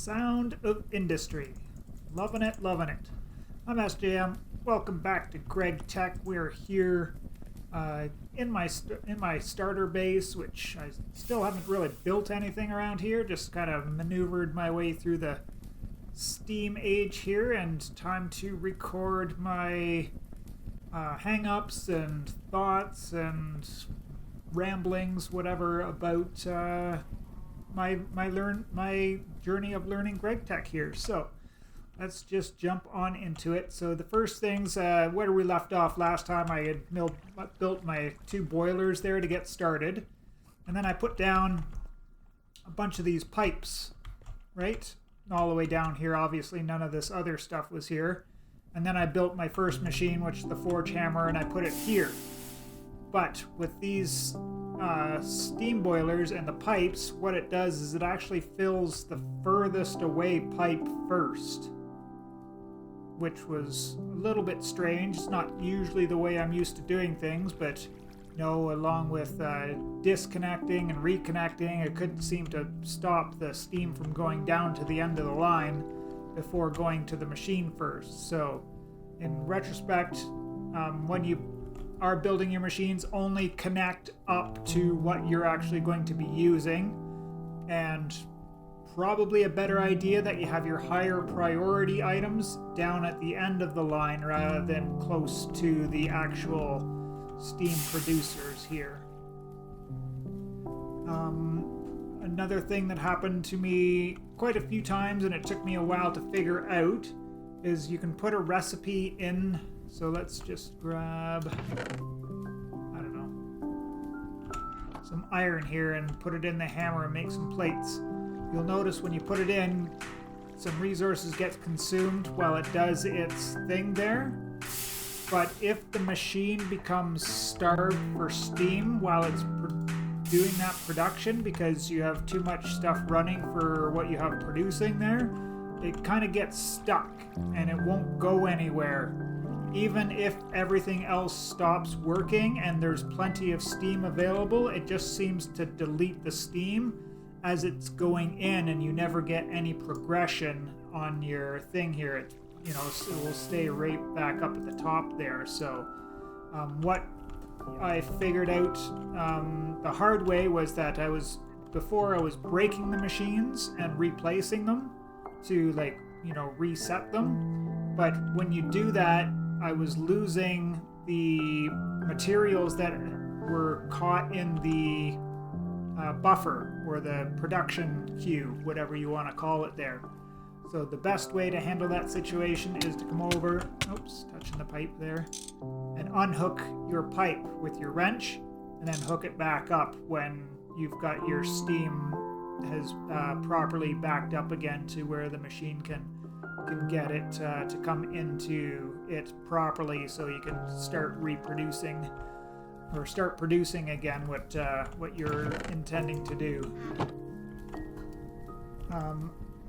sound of industry. Loving it, loving it. I'm SJM. Welcome back to GregTech. We're here in my starter base, which I still haven't really built anything around here. Just kind of maneuvered my way through the Steam age here, and time to record my hang-ups and thoughts and ramblings, whatever, about my journey of learning GregTech here. So let's just jump on into it. So the first things, where we left off last time, I had built my 2 boilers there to get started, and then I put down a bunch of these pipes, right, all the way down here. Obviously none of this other stuff was here. And then I built my first machine, which is the forge hammer, and I put it here. But with these steam boilers and the pipes, what it does is it actually fills the furthest away pipe first, which was a little bit strange. It's not usually the way I'm used to doing things, but along with disconnecting and reconnecting, I couldn't seem to stop the steam from going down to the end of the line before going to the machine first. So in retrospect, when you are building your machines, only connect up to what you're actually going to be using, and probably a better idea that you have your higher priority items down at the end of the line rather than close to the actual steam producers here. Another thing that happened to me quite a few times, and it took me a while to figure out, is you can put a recipe in. So let's just grab, I don't know, some iron here and put it in the hammer and make some plates. You'll notice when you put it in, some resources get consumed while it does its thing there. But if the machine becomes starved for steam while it's doing that production, because you have too much stuff running for what you have producing there, it kind of gets stuck and it won't go anywhere. Even if everything else stops working and there's plenty of steam available, it just seems to delete the steam as it's going in, and you never get any progression on your thing here. It will stay right back up at the top there. So what I figured out the hard way was that before I was breaking the machines and replacing them to reset them. But when you do that, I was losing the materials that were caught in the buffer, or the production queue, whatever you want to call it there. So the best way to handle that situation is to come over, touching the pipe there, and unhook your pipe with your wrench, and then hook it back up when you've got your steam has properly backed up again to where the machine can get it to come into it properly, so you can start reproducing or start producing again what you're intending to do.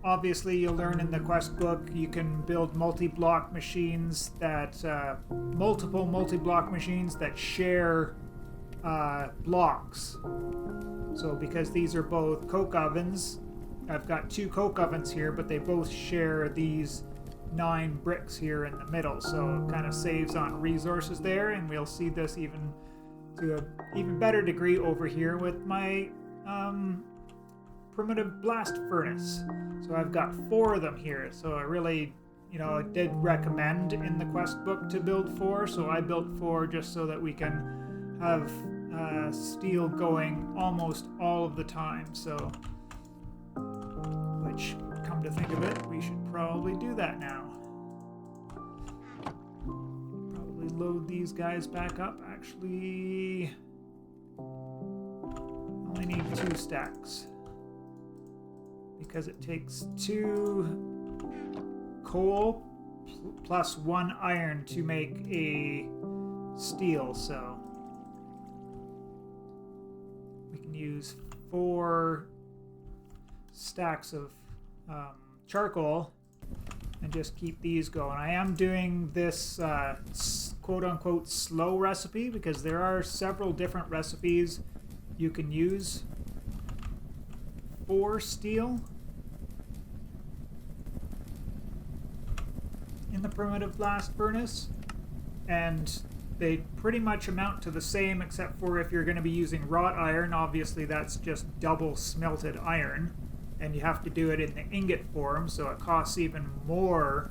Obviously, you'll learn in the quest book you can build multi-block machines multiple multi-block machines that share blocks. So because these are both coke ovens, I've got 2 coke ovens here, but they both share these 9 bricks here in the middle, so it kind of saves on resources there, and we'll see this even to an even better degree over here with my primitive blast furnace. So I've got 4 of them here, so I really, I did recommend in the quest book to build 4, so I built 4 just so that we can have steel going almost all of the time. So, which, come to think of it, we should probably do that now. Probably load these guys back up. Actually, only need 2 stacks, because it takes 2 coal plus 1 iron to make a steel, so we can use 4 stacks of charcoal and just keep these going. I am doing this quote-unquote slow recipe because there are several different recipes you can use for steel. in the primitive blast furnace, and they pretty much amount to the same, except for if you're going to be using wrought iron, obviously that's just double smelted iron, and you have to do it in the ingot form, so it costs even more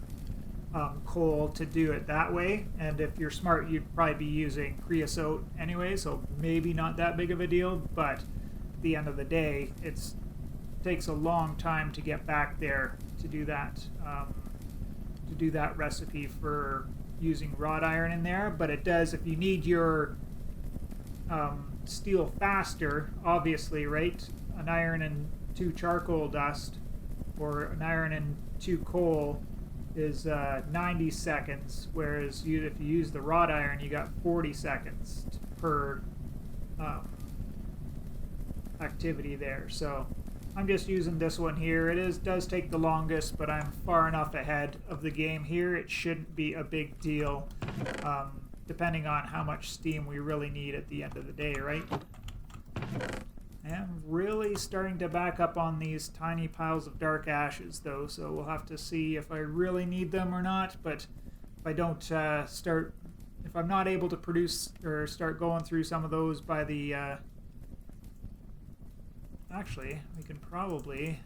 coal to do it that way. And if you're smart, you'd probably be using creosote anyway, so maybe not that big of a deal, but at the end of the day, it takes a long time to get back there to do that recipe for using wrought iron in there. But it does, if you need your steel faster, obviously, right? An iron and 2 charcoal dust, or an iron and 2 coal is 90 seconds, whereas if you use the wrought iron, you got 40 seconds per activity there. So I'm just using this one here. It does take the longest, but I'm far enough ahead of the game here. It shouldn't be a big deal, depending on how much steam we really need at the end of the day, right? I'm really starting to back up on these tiny piles of dark ashes, though, so we'll have to see if I really need them or not. But if I don't if I'm not able to produce or start going through some of those by the actually, we can probably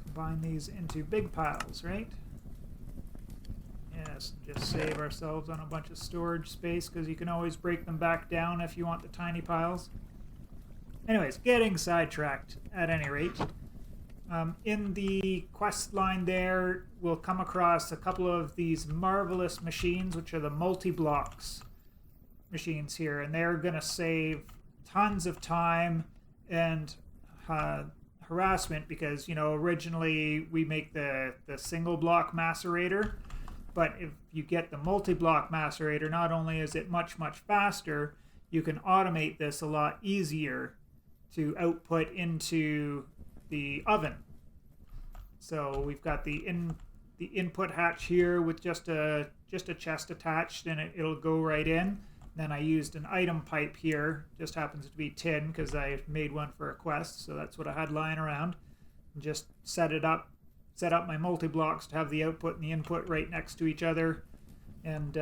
combine these into big piles, right? Yes, just save ourselves on a bunch of storage space, because you can always break them back down if you want the tiny piles. Anyways, getting sidetracked at any rate. In the quest line there, we'll come across a couple of these marvelous machines, which are the multi-blocks machines here, and they're going to save tons of time and harassment, because, you know, originally we make the single block macerator, but if you get the multi-block macerator, not only is it much faster, you can automate this a lot easier to output into the oven. So we've got the input hatch here with just a chest attached, and it'll go right in. Then I used an item pipe here, just happens to be tin because I made one for a quest, so that's what I had lying around. And just set up my multi-blocks to have the output and the input right next to each other, and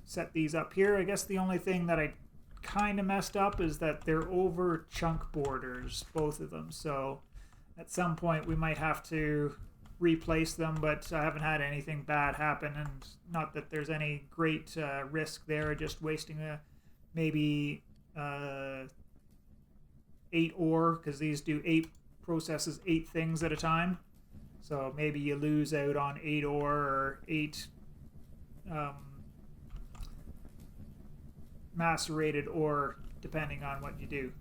set these up here. I guess the only thing that I kind of messed up is that they're over chunk borders, both of them, so at some point we might have to replace them, but I haven't had anything bad happen, and not that there's any great risk there, just wasting maybe 8 ore, because these do 8 processes 8 things at a time. So maybe you lose out on 8 ore or 8 macerated ore, depending on what you do.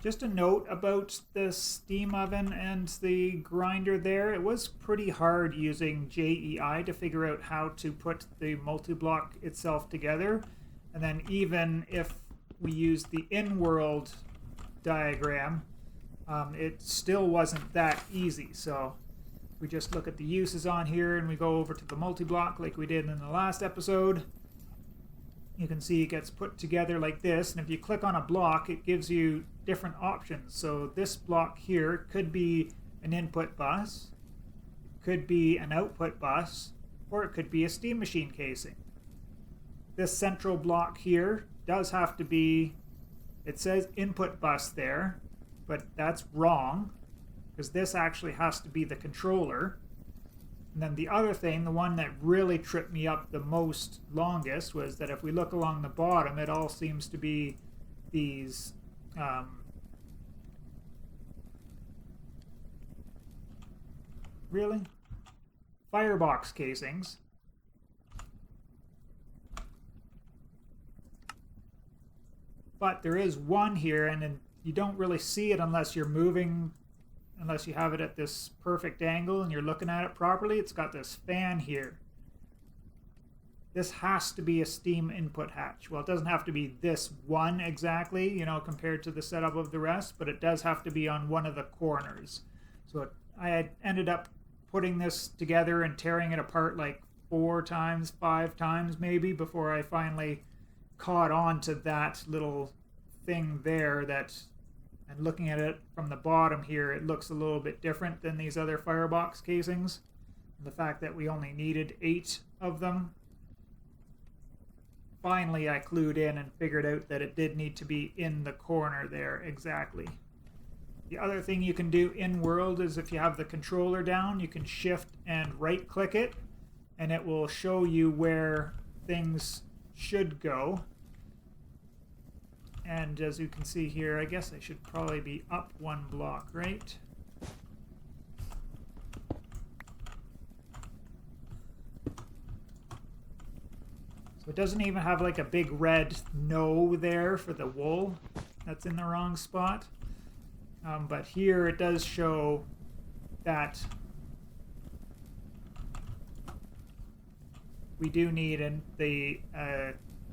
Just a note about the steam oven and the grinder there. It was pretty hard using JEI to figure out how to put the multi-block itself together. And then even if we use the in-world diagram, it still wasn't that easy. So we just look at the uses on here and we go over to the multi-block like we did in the last episode. You can see it gets put together like this, and if you click on a block, it gives you different options. So this block here could be an input bus, could be an output bus, or it could be a steam machine casing. This central block here does have to be, it says input bus there, but that's wrong, because this actually has to be the controller. And then the other thing, the one that really tripped me up the longest, was that if we look along the bottom, it all seems to be these really? Firebox casings. But there is one here, and you don't really see it unless you're moving, unless you have it at this perfect angle and you're looking at it properly. It's got this fan here. This has to be a steam input hatch. Well, it doesn't have to be this one exactly, you know, compared to the setup of the rest, but it does have to be on one of the corners. So I had ended up putting this together and tearing it apart like 4 times, 5 times maybe, before I finally caught on to that little thing there that And looking at it from the bottom here, it looks a little bit different than these other firebox casings. The fact that we only needed 8 of them. Finally, I clued in and figured out that it did need to be in the corner there exactly. The other thing you can do in world is if you have the controller down, you can shift and right click it, and it will show you where things should go. And as you can see here, I guess I should probably be up 1 block, right? So it doesn't even have like a big red no there for the wool. That's in the wrong spot. But here it does show that we do need the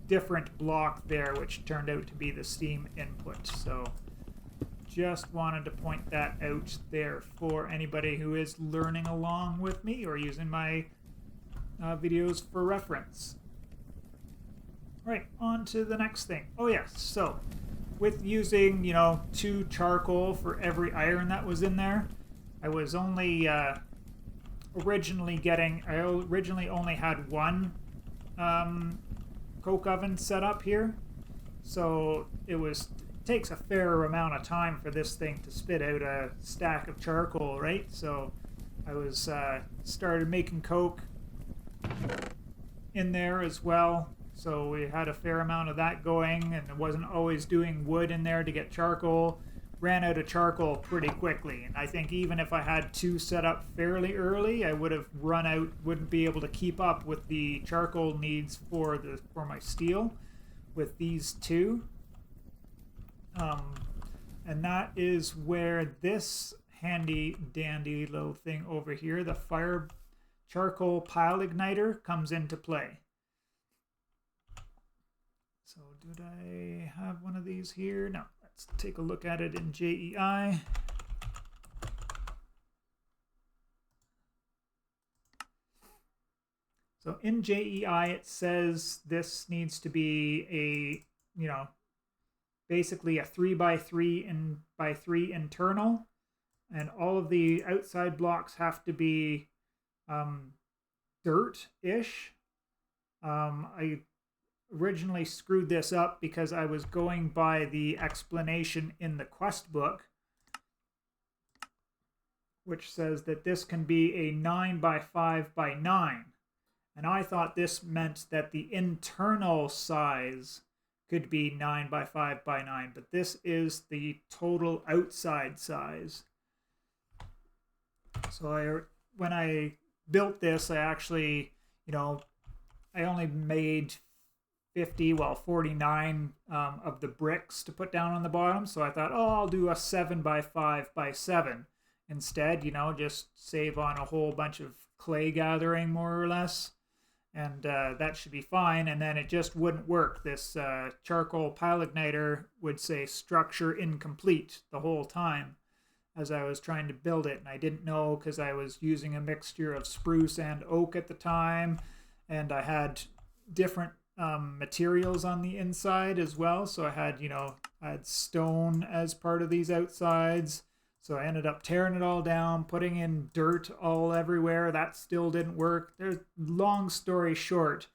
different block there, which turned out to be the steam input. So just wanted to point that out there for anybody who is learning along with me or using my videos for reference. Right, on to the next thing. Oh yes, so with using, 2 charcoal for every iron that was in there, I was only originally only had 1 coke oven set up here, so it takes a fair amount of time for this thing to spit out a stack of charcoal, right? So I was started making coke in there as well. So we had a fair amount of that going, and it wasn't always doing wood in there to get charcoal. Ran out of charcoal pretty quickly, and I think even if I had 2 set up fairly early, I would have run out, wouldn't be able to keep up with the charcoal needs for my steel with these 2. And that is where this handy dandy little thing over here, the fire charcoal pile igniter, comes into play. So did I have one of these here? No. Let's take a look at it in JEI. So in JEI it says this needs to be a, basically a 3x3 and by 3 internal, and all of the outside blocks have to be dirt-ish. I originally screwed this up because I was going by the explanation in the quest book, which says that this can be a 9x5x9, and I thought this meant that the internal size could be 9x5x9, but this is the total outside size. So when I built this, I actually, I only made 49 of the bricks to put down on the bottom. So I thought, I'll do a 7x5x7 instead, just save on a whole bunch of clay gathering more or less. And that should be fine. And then it just wouldn't work. This charcoal pile igniter would say structure incomplete the whole time as I was trying to build it. And I didn't know because I was using a mixture of spruce and oak at the time. And I had different materials on the inside as well. So I had, I had stone as part of these outsides. So I ended up tearing it all down, putting in dirt all everywhere. That still didn't work. There's long story short,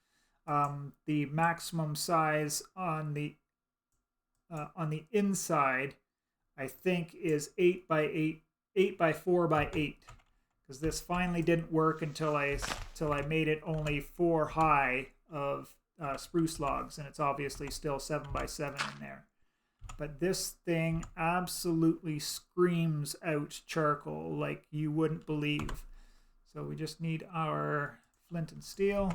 the maximum size on the inside, I think, is 8x4x8, because this finally didn't work until I made it only 4 high of spruce logs, and it's obviously still 7x7 in there. But this thing absolutely screams out charcoal like you wouldn't believe. So we just need our flint and steel.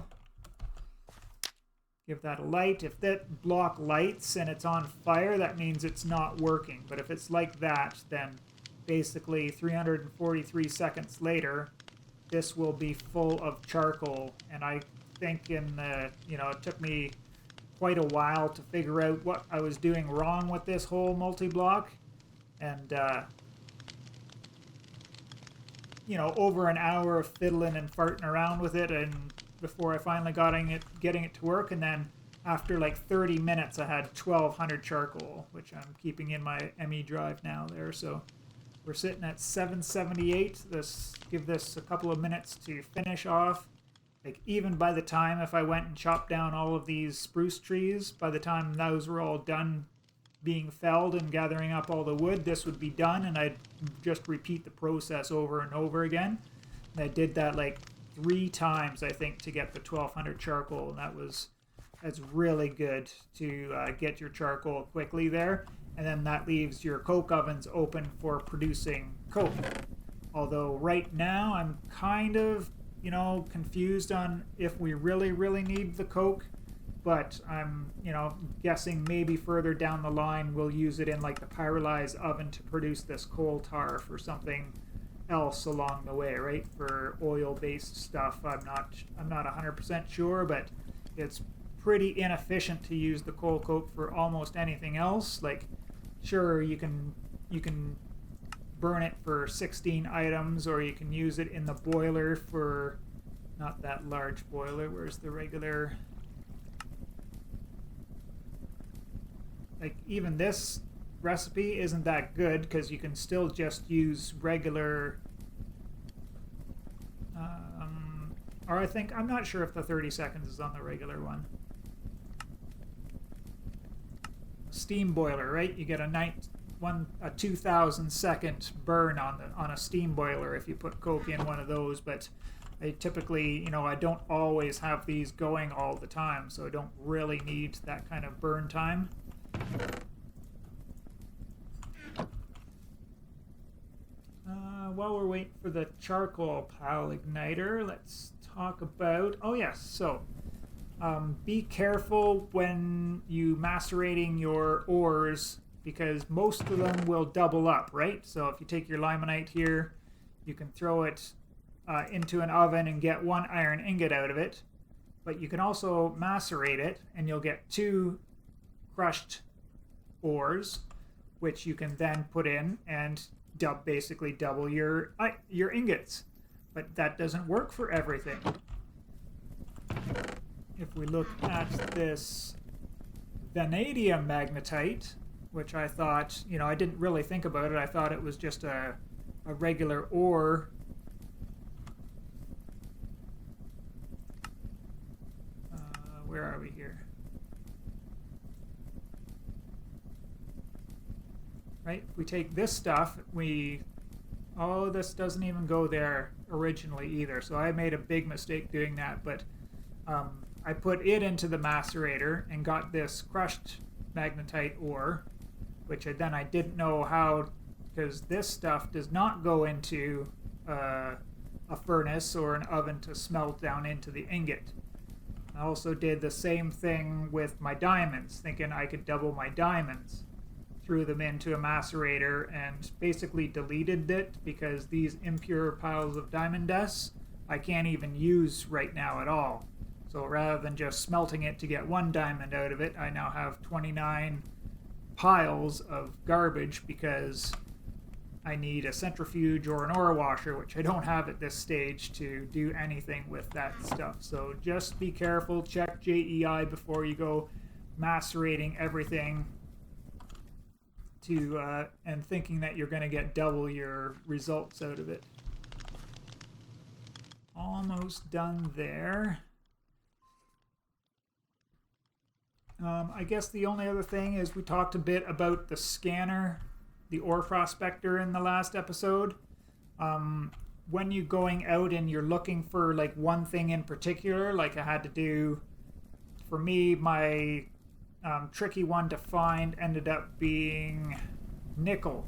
Give that a light. If that block lights and it's on fire, that means it's not working. But if it's like that, then basically 343 seconds later, this will be full of charcoal. And I think it took me quite a while to figure out what I was doing wrong with this whole multi-block, and over an hour of fiddling and farting around with it, and before I finally getting it to work. And then after like 30 minutes, I had 1200 charcoal, which I'm keeping in my ME drive now there. So we're sitting at 778. Give this a couple of minutes to finish off. Like even by the time, if I went and chopped down all of these spruce trees, by the time those were all done being felled and gathering up all the wood, this would be done, and I'd just repeat the process over and over again. And I did that like 3 times, I think, to get the 1200 charcoal, and that's really good to get your charcoal quickly there. And then that leaves your coke ovens open for producing coke. Although right now I'm kind of, confused on if we really need the coke. But I'm, guessing maybe further down the line we'll use it in like the pyrolyzed oven to produce this coal tar for something else along the way, right? For oil-based stuff. I'm not 100% sure, but it's pretty inefficient to use the coal coke for almost anything else. Like, sure, you can burn it for 16 items, or you can use it in the boiler for not that large boiler. Where's the regular? Like, even this recipe isn't that good because you can still just use regular or I'm not sure if the 30 seconds is on the regular one. Steam boiler, right? You get a 2000 second burn on a steam boiler if you put coke in one of those, but I typically, I don't always have these going all the time, so I don't really need that kind of burn time. While we're waiting for the charcoal pile igniter, let's talk about, so be careful when you macerating your ores, because most of them will double up, right? So if you take your limonite here, you can throw it into an oven and get 1 iron ingot out of it, but you can also macerate it and you'll get 2 crushed ores, which you can then put in and basically double your ingots. But that doesn't work for everything. If we look at this vanadium magnetite, which I thought, I didn't really think about it. I thought it was just a regular ore. Where are we here? Right? If we take this stuff, this doesn't even go there originally either. So I made a big mistake doing that, but I put it into the macerator and got this crushed magnetite ore, which I didn't know how, because this stuff does not go into a furnace or an oven to smelt down into the ingot. I also did the same thing with my diamonds, thinking I could double my diamonds. Threw them into a macerator and basically deleted it because these impure piles of diamond dust I can't even use right now at all. So rather than just smelting it to get 1 diamond out of it, I now have 29 piles of garbage because I need a centrifuge or an ore washer, which I don't have at this stage to do anything with that stuff. So just be careful, check JEI before you go macerating everything and thinking that you're going to get double your results out of it. Almost done there. I guess the only other thing is we talked a bit about the scanner, the ore prospector in the last episode. When you're going out and you're looking for like one thing in particular, like I had to do, for me, my tricky one to find ended up being nickel,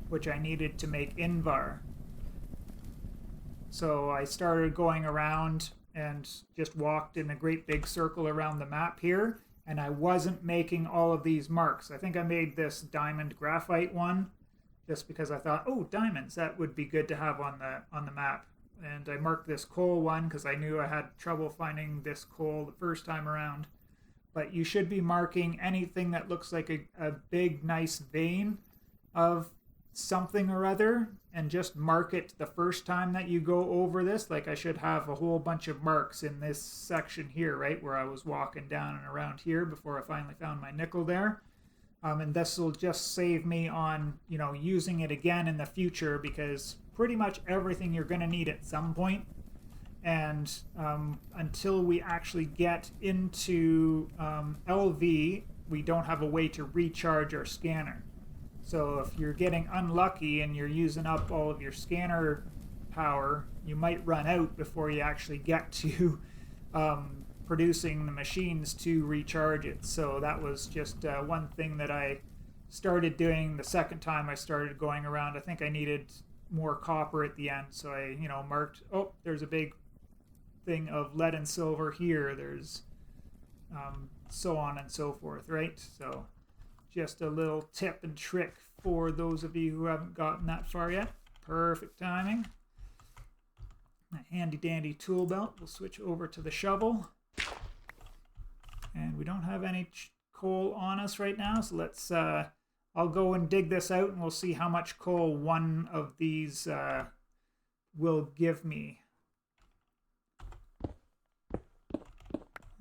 which I needed to make Invar. So I started going around and just walked in a great big circle around the map here, and I wasn't making all of these marks. I think I made this diamond graphite one just because I thought, oh, diamonds, that would be good to have on the map. And I marked this coal one because I knew I had trouble finding this coal the first time around. But you should be marking anything that looks like a big, nice vein of something or other and just mark it the first time that you go over this. Like I should have a whole bunch of marks in this section here, right, where I was walking down and around here before I finally found my nickel there. And this will just save me on, using it again in the future, because pretty much everything you're going to need at some point. And until we actually get into LV, we don't have a way to recharge our scanner. So if you're getting unlucky and you're using up all of your scanner power, you might run out before you actually get to producing the machines to recharge it. So that was just one thing that I started doing the second time I started going around. I think I needed more copper at the end, so I marked, oh, there's a big thing of lead and silver here, there's so on and so forth, right? So just a little tip and trick for those of you who haven't gotten that far yet. Perfect timing. A handy dandy tool belt. We'll switch over to the shovel. And we don't have any coal on us right now, so let's, I'll go and dig this out and we'll see how much coal one of these will give me.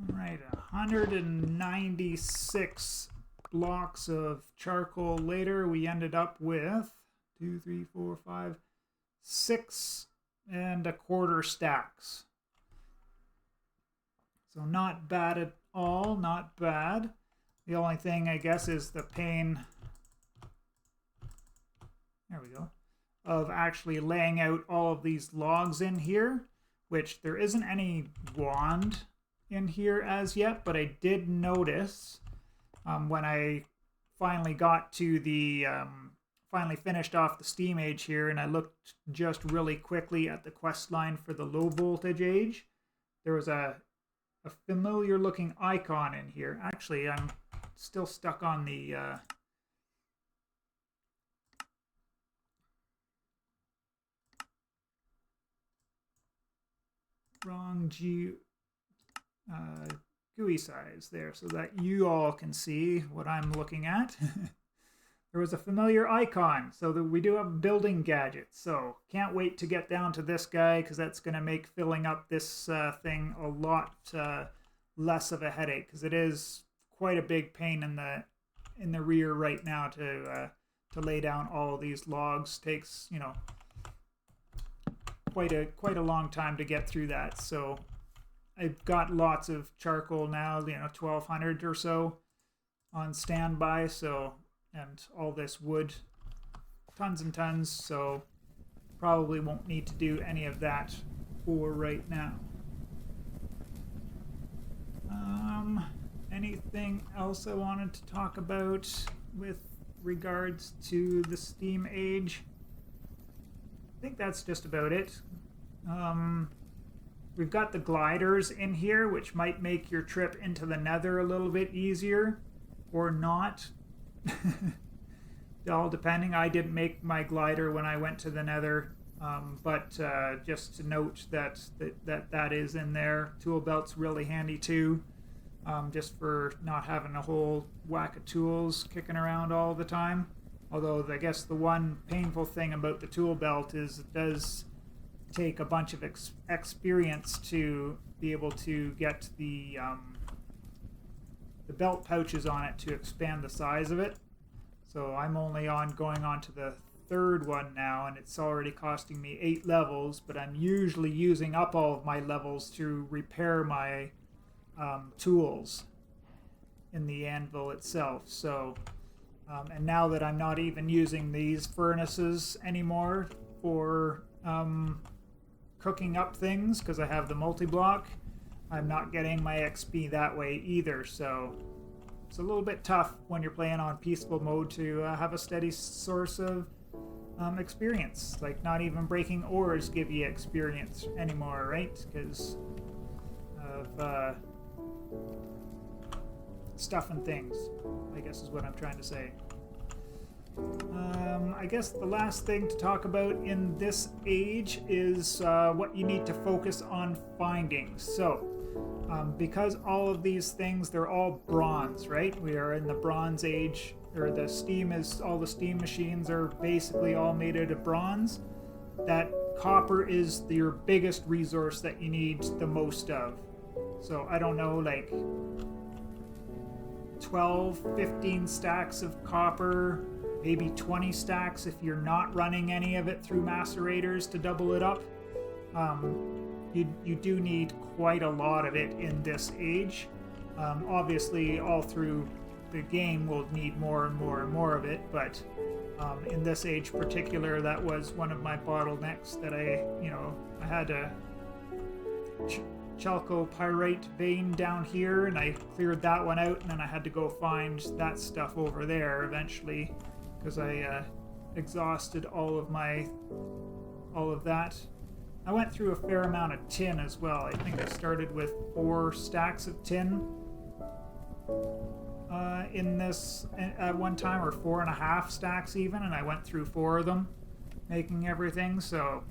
All right, 196 blocks of charcoal later, we ended up with 2, 3, 4, 5, 6 and a quarter stacks. So not bad at all, not bad. The only thing, I guess, is the pain, there we go, of actually laying out all of these logs in here, which there isn't any wand in here as yet, but I did notice when I finally got to the, finally finished off the steam age here, and I looked just really quickly at the quest line for the low voltage age, there was a familiar looking icon in here. Actually, I'm still stuck on the wrong GUI size there, so that you all can see what I'm looking at. There was a familiar icon, so that we do have building gadgets. So can't wait to get down to this guy, because that's going to make filling up this thing a lot less of a headache, because it is quite a big pain in the rear right now to lay down all of these logs. Takes quite a long time to get through that. So I've got lots of charcoal now, 1,200 or so on standby. So, and all this wood, tons and tons. So probably won't need to do any of that for right now. Anything else I wanted to talk about with regards to the steam age? I think that's just about it. We've got the gliders in here, which might make your trip into the nether a little bit easier, or not. All depending. I didn't make my glider when I went to the nether, but just to note that is in there. Tool belt's really handy too, just for not having a whole whack of tools kicking around all the time. Although I guess the one painful thing about the tool belt is it does take a bunch of experience to be able to get the belt pouches on it to expand the size of it. So I'm only going on to the third one now, and it's already costing me 8 levels, but I'm usually using up all of my levels to repair my tools in the anvil itself. So and now that I'm not even using these furnaces anymore for cooking up things, because I have the multi-block, I'm not getting my XP that way either. So it's a little bit tough when you're playing on peaceful mode to have a steady source of experience. Like, not even breaking ores give you experience anymore, right? Because of stuff and things, I guess is what I'm trying to say. I guess the last thing to talk about in this age is what you need to focus on finding. So, because all of these things, they're all bronze, right? We are in the Bronze Age, or all the steam machines are basically all made out of bronze. That copper is your biggest resource that you need the most of. So, I don't know, like 12, 15 stacks of copper, maybe 20 stacks if you're not running any of it through macerators to double it up. You do need quite a lot of it in this age. Obviously, all through the game we'll need more and more and more of it, but in this age particular, that was one of my bottlenecks that I had a chalcopyrite vein down here, and I cleared that one out, and then I had to go find that stuff over there eventually, because I exhausted all of that. I went through a fair amount of tin as well. I think I started with 4 stacks of tin in this at one time, or 4.5 stacks even, and I went through 4 of them, making everything. So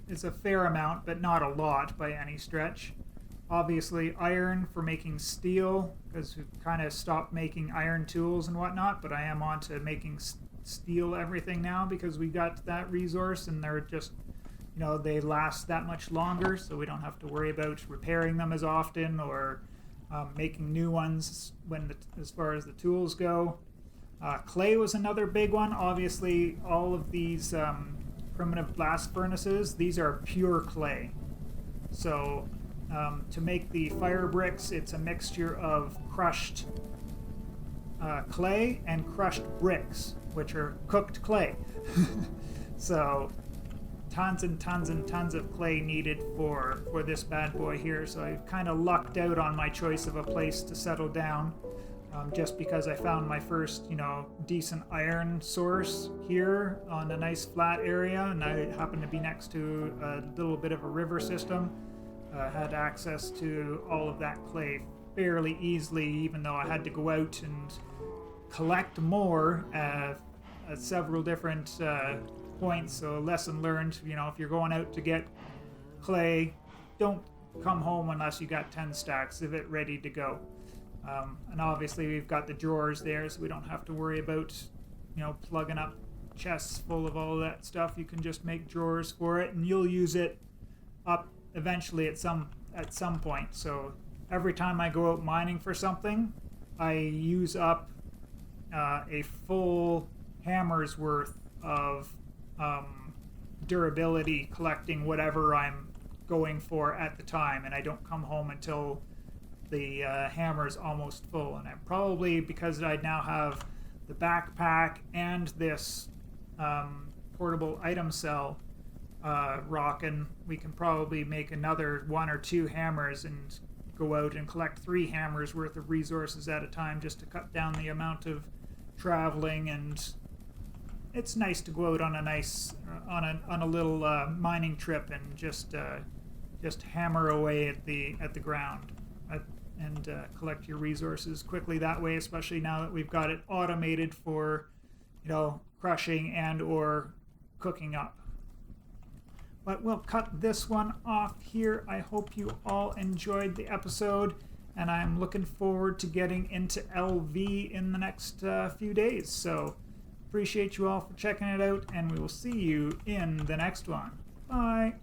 it's a fair amount, but not a lot by any stretch. Obviously, iron for making steel, because we've kind of stopped making iron tools and whatnot, but I am on to making steel everything now because we got that resource, and they're just, they last that much longer, so we don't have to worry about repairing them as often or making new ones as far as the tools go. Clay was another big one. Obviously, all of these primitive blast furnaces, these are pure clay. So to make the fire bricks, it's a mixture of crushed clay and crushed bricks, which are cooked clay. So tons and tons and tons of clay needed for this bad boy here. So I kind of lucked out on my choice of a place to settle down, just because I found my first, decent iron source here on a nice flat area, and I happened to be next to a little bit of a river system. Had access to all of that clay fairly easily, even though I had to go out and collect more at several different points. So lesson learned, if you're going out to get clay, don't come home unless you got 10 stacks of it ready to go. And obviously we've got the drawers there, so we don't have to worry about plugging up chests full of all that stuff. You can just make drawers for it, and you'll use it up eventually at some point. So every time I go out mining for something, I use up a full hammer's worth of durability collecting whatever I'm going for at the time, and I don't come home until the hammer's almost full. And I probably, because I now have the backpack and this portable item cell rockin', we can probably make another 1 or 2 hammers and go out and collect 3 hammers worth of resources at a time, just to cut down the amount of traveling. And it's nice to go out on a little mining trip and just hammer away at the ground and collect your resources quickly that way, especially now that we've got it automated for crushing and or cooking up. But we'll cut this one off here. I hope you all enjoyed the episode, and I'm looking forward to getting into LV in the next few days. So appreciate you all for checking it out, and we will see you in the next one. Bye.